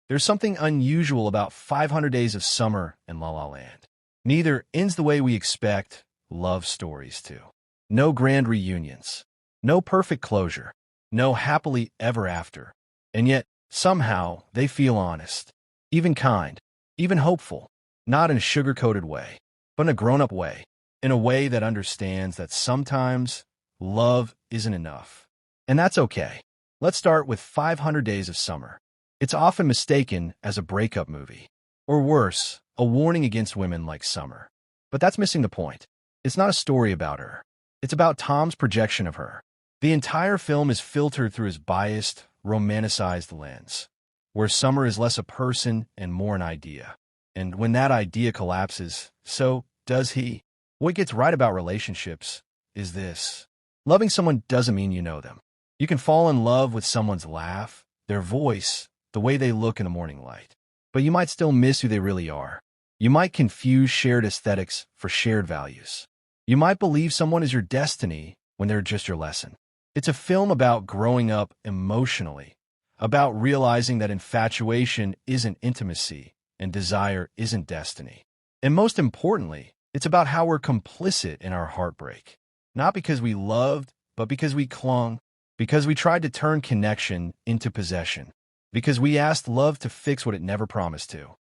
There's something unusual about 500 Days of Summer and La La Land. Neither ends the way we expect love stories to. No grand reunions. No perfect closure. No happily ever after. And yet, somehow, they feel honest. Even kind. Even hopeful. Not in a sugar-coated way, but in a grown-up way. In a way that understands that sometimes love isn't enough. And that's okay. Let's start with 500 Days of Summer. It's often mistaken as a breakup movie. Or worse, a warning against women like Summer. But that's missing the point. It's not a story about her. It's about Tom's projection of her. The entire film is filtered through his biased, romanticized lens, where Summer is less a person and more an idea. And when that idea collapses, so does he. What gets right about relationships is this. Loving someone doesn't mean you know them. You can fall in love with someone's laugh, their voice, the way they look in the morning light. But you might still miss who they really are. You might confuse shared aesthetics for shared values. You might believe someone is your destiny when they're just your lesson. It's a film about growing up emotionally, about realizing that infatuation isn't intimacy and desire isn't destiny. And most importantly, it's about how we're complicit in our heartbreak. Not because we loved, but because we clung, because we tried to turn connection into possession, because we asked love to fix what it never promised to.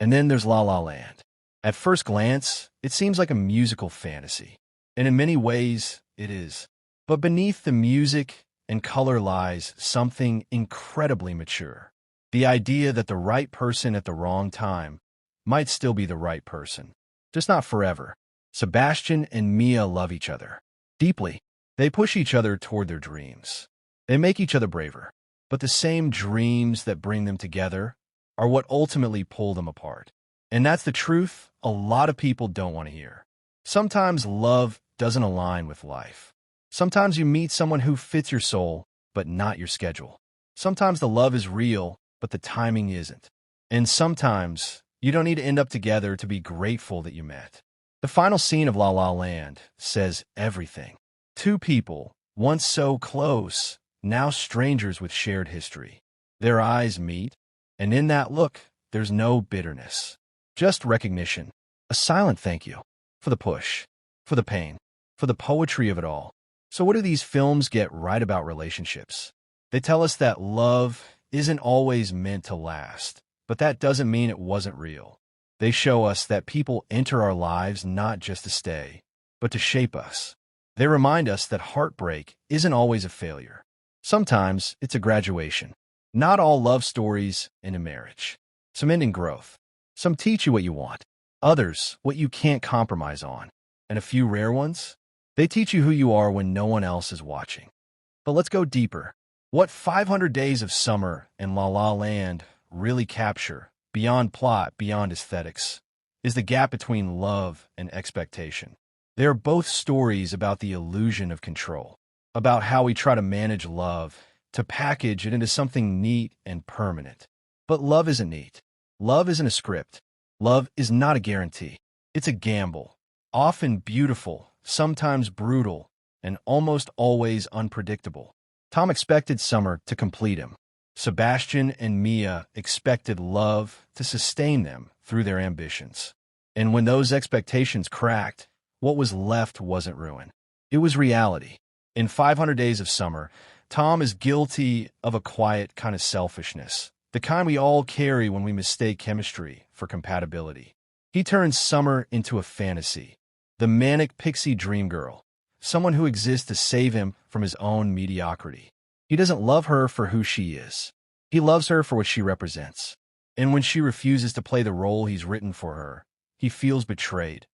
And then there's La La Land. At first glance, it seems like a musical fantasy. And in many ways, it is. But beneath the music and color lies something incredibly mature. The idea that the right person at the wrong time might still be the right person. Just not forever. Sebastian and Mia love each other. Deeply. They push each other toward their dreams. They make each other braver. But the same dreams that bring them together are what ultimately pull them apart. And that's the truth a lot of people don't want to hear. Sometimes love doesn't align with life. Sometimes you meet someone who fits your soul, but not your schedule. Sometimes the love is real, but the timing isn't. And sometimes you don't need to end up together to be grateful that you met. The final scene of La La Land says everything. Two people, once so close, now strangers with shared history. Their eyes meet, and in that look, there's no bitterness. Just recognition. A silent thank you. For the push. For the pain. For the poetry of it all. So what do these films get right about relationships? They tell us that love isn't always meant to last, but that doesn't mean it wasn't real. They show us that people enter our lives not just to stay, but to shape us. They remind us that heartbreak isn't always a failure. Sometimes it's a graduation. Not all love stories end in marriage. Some end in growth. Some teach you what you want. Others, what you can't compromise on. And a few rare ones, they teach you who you are when no one else is watching. But let's go deeper. What 500 Days of Summer and La La Land really capture, beyond plot, beyond aesthetics, is the gap between love and expectation. They are both stories about the illusion of control, about how we try to manage love, to package it into something neat and permanent. But love isn't neat. Love isn't a script. Love is not a guarantee. It's a gamble, often beautiful, sometimes brutal, and almost always unpredictable. Tom expected Summer to complete him. Sebastian and Mia expected love to sustain them through their ambitions. And when those expectations cracked, what was left wasn't ruin. It was reality. In 500 Days of Summer, Tom is guilty of a quiet kind of selfishness, the kind we all carry when we mistake chemistry for compatibility. He turns Summer into a fantasy, the manic pixie dream girl, someone who exists to save him from his own mediocrity. He doesn't love her for who she is. He loves her for what she represents. And when she refuses to play the role he's written for her, he feels betrayed.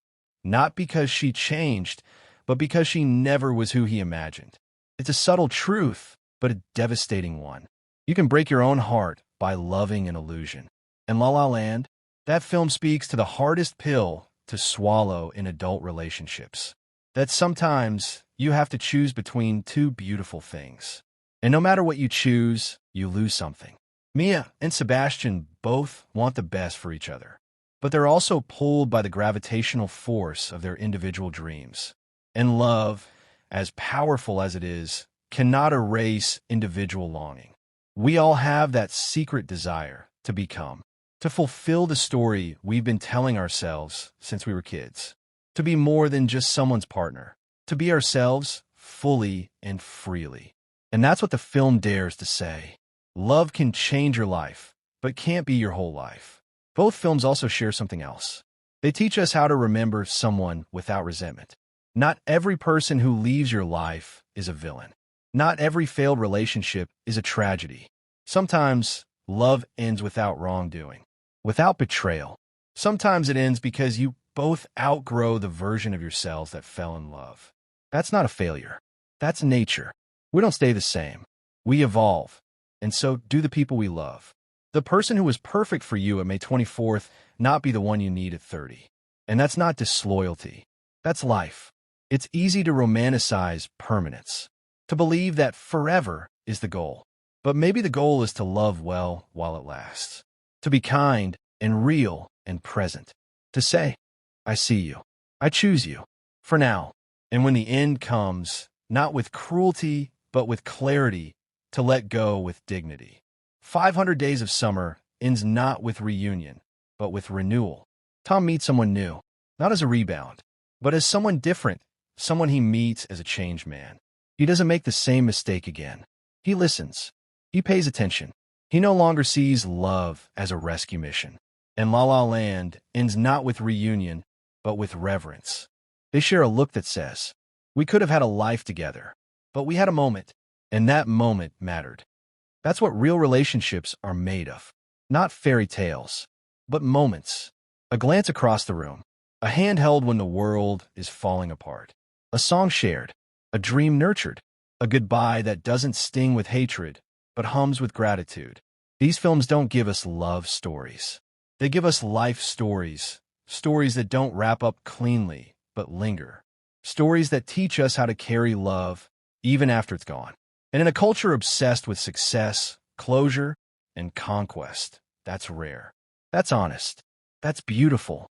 Not because she changed, but because she never was who he imagined. It's a subtle truth, but a devastating one. You can break your own heart by loving an illusion. And La La Land, that film speaks to the hardest pill to swallow in adult relationships. That sometimes you have to choose between two beautiful things. And no matter what you choose, you lose something. Mia and Sebastian both want the best for each other, but they're also pulled by the gravitational force of their individual dreams. And love, as powerful as it is, cannot erase individual longing. We all have that secret desire, to become, to fulfill the story we've been telling ourselves since we were kids, to be more than just someone's partner, to be ourselves fully and freely. And that's what the film dares to say. Love can change your life, but can't be your whole life. Both films also share something else. They teach us how to remember someone without resentment. Not every person who leaves your life is a villain. Not every failed relationship is a tragedy. Sometimes love ends without wrongdoing, without betrayal. Sometimes it ends because you both outgrow the version of yourselves that fell in love. That's not a failure. That's nature. We don't stay the same. We evolve. And so do the people we love. The person who was perfect for you at May 24th not be the one you need at 30. And that's not disloyalty. That's life. It's easy to romanticize permanence, to believe that forever is the goal. But maybe the goal is to love well while it lasts, to be kind and real and present, to say, I see you, I choose you, for now. And when the end comes, not with cruelty, but with clarity, to let go with dignity. 500 Days of Summer ends not with reunion, but with renewal. Tom meets someone new, not as a rebound, but as someone different, someone he meets as a changed man. He doesn't make the same mistake again. He listens. He pays attention. He no longer sees love as a rescue mission. And La La Land ends not with reunion, but with reverence. They share a look that says, we could have had a life together, but we had a moment, and that moment mattered. That's what real relationships are made of. Not fairy tales, but moments. A glance across the room. A hand held when the world is falling apart. A song shared. A dream nurtured. A goodbye that doesn't sting with hatred, but hums with gratitude. These films don't give us love stories. They give us life stories. Stories that don't wrap up cleanly, but linger. Stories that teach us how to carry love, even after it's gone. And in a culture obsessed with success, closure, and conquest, that's rare. That's honest. That's beautiful.